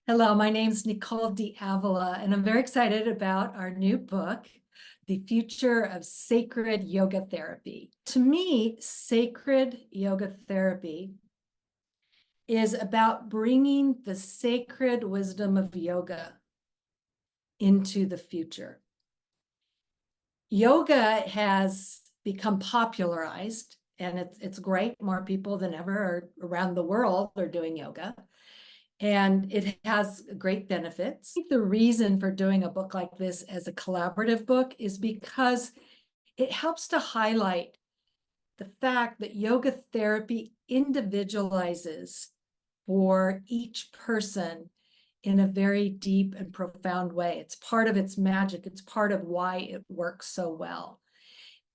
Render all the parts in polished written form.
Hello, my name's Nicole D'Avila, and I'm very excited about our new book, The Future of Sacred Yoga Therapy. To me, sacred yoga therapy is about bringing the sacred wisdom of yoga into the future. Yoga has become popularized, and it's great. More people than ever are around the world are doing yoga. And it has great benefits. I think the reason for doing a book like this as a collaborative book is because it helps to highlight the fact that yoga therapy individualizes for each person in a very deep and profound way. It's part of its magic. It's part of why it works so well.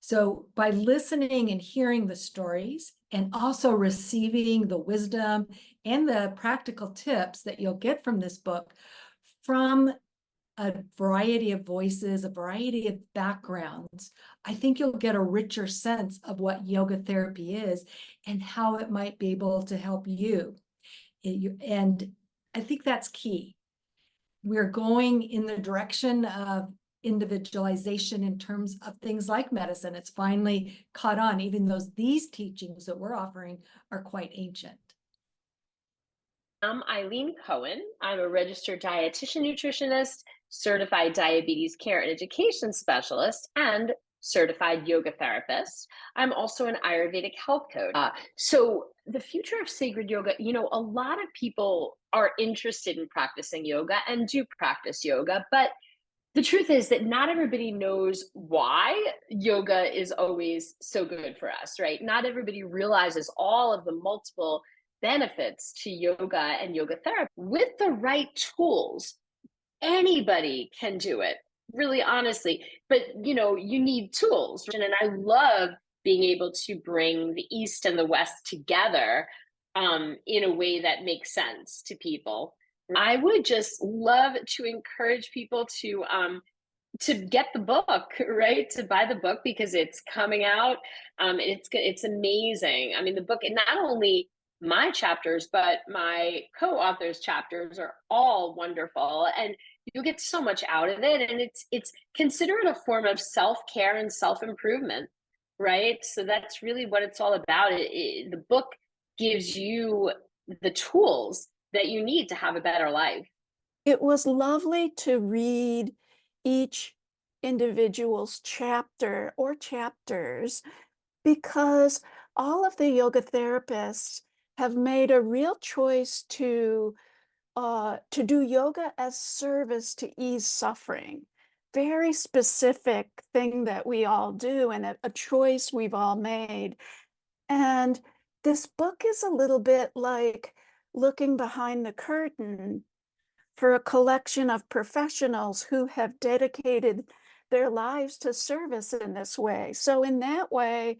So by listening and hearing the stories and also receiving the wisdom and the practical tips that you'll get from this book from a variety of voices, a variety of backgrounds, I think you'll get a richer sense of what yoga therapy is and how it might be able to help you. And I think that's key. We're going in the direction of individualization in terms of things like medicine. It's finally caught on, even though these teachings that we're offering are quite ancient. I'm Eileen Cohen. I'm a registered dietitian nutritionist, certified diabetes care and education specialist, and certified yoga therapist. I'm also an Ayurvedic health coach. So, the future of sacred yoga, a lot of people are interested in practicing yoga and do practice yoga, but the truth is that not everybody knows why yoga is always so good for us, right? Not everybody realizes all of the multiple benefits to yoga and yoga therapy. With the right tools, anybody can do it, really honestly. But you need tools. And I love being able to bring the East and the West together in a way that makes sense to people. I would just love to encourage people to get the book, right? To buy the book because it's coming out. It's amazing. I mean, the book, and not only my chapters, but my co-authors' chapters are all wonderful, and you get so much out of it. And it's considered a form of self-care and self-improvement, right? So that's really what it's all about. The book gives you the tools that you need to have a better life. It was lovely to read each individual's chapter or chapters because all of the yoga therapists have made a real choice to do yoga as service to ease suffering. Very specific thing that we all do and a choice we've all made. And this book is a little bit like looking behind the curtain for a collection of professionals who have dedicated their lives to service in this way. So in that way,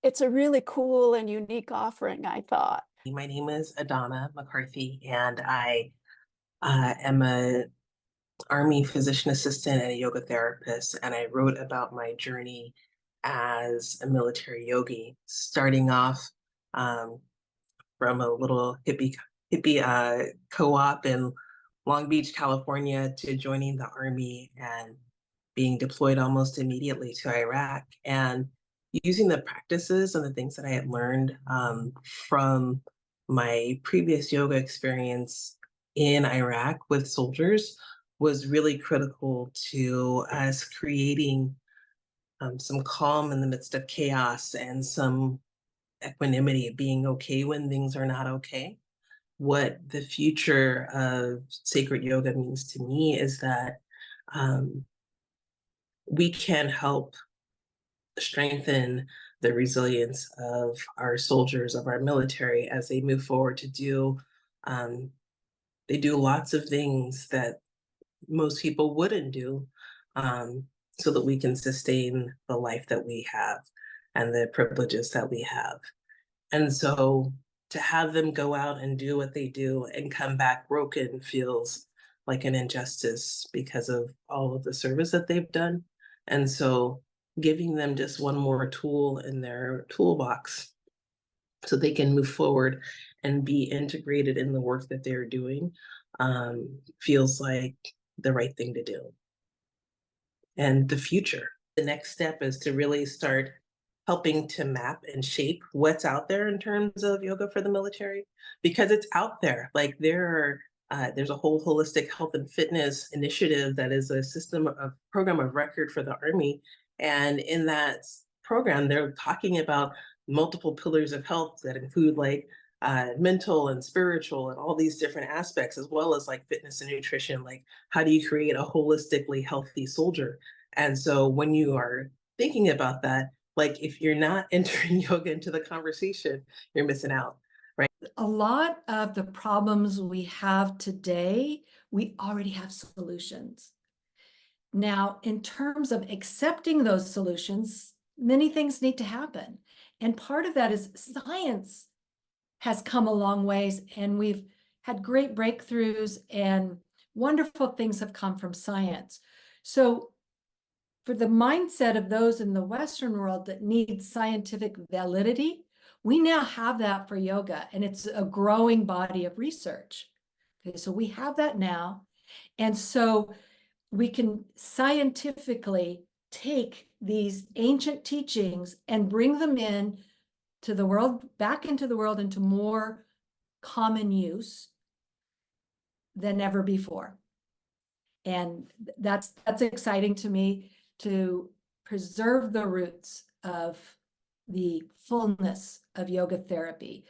it's a really cool and unique offering, I thought. My name is Adana McCarthy, and I am a Army physician assistant and a yoga therapist. And I wrote about my journey as a military yogi, starting off um, from a little hippie co-op in Long Beach, California, to joining the Army and being deployed almost immediately to Iraq. And using the practices and the things that I had learned from my previous yoga experience in Iraq with soldiers was really critical to us creating some calm in the midst of chaos and some equanimity, being okay when things are not okay. What the future of sacred yoga means to me is that um, we can help strengthen the resilience of our soldiers, of our military, as they move forward to do. Um, they do lots of things that most people wouldn't do, so that we can sustain the life that we have and the privileges that we have. And so to have them go out and do what they do and come back broken feels like an injustice because of all of the service that they've done. And so giving them just one more tool in their toolbox so they can move forward and be integrated in the work that they're doing feels like the right thing to do. And the future. The next step is to really start helping to map and shape what's out there in terms of yoga for the military, because it's out there. Like there's a whole holistic health and fitness initiative that is a program of record for the Army. And in that program, they're talking about multiple pillars of health that include like mental and spiritual and all these different aspects, as well as like fitness and nutrition. Like, how do you create a holistically healthy soldier? And so when you are thinking about that, like if you're not entering yoga into the conversation, you're missing out. A lot of the problems we have today, we already have solutions. Now, in terms of accepting those solutions, many things need to happen. And part of that is science has come a long ways, and we've had great breakthroughs and wonderful things have come from science. So for the mindset of those in the Western world that need scientific validity, we now have that for yoga, and it's a growing body of research. Okay, so we have that now. And so we can scientifically take these ancient teachings and bring them in to the world, back into the world, into more common use than ever before. And that's exciting to me, to preserve the roots of the fullness of yoga therapy,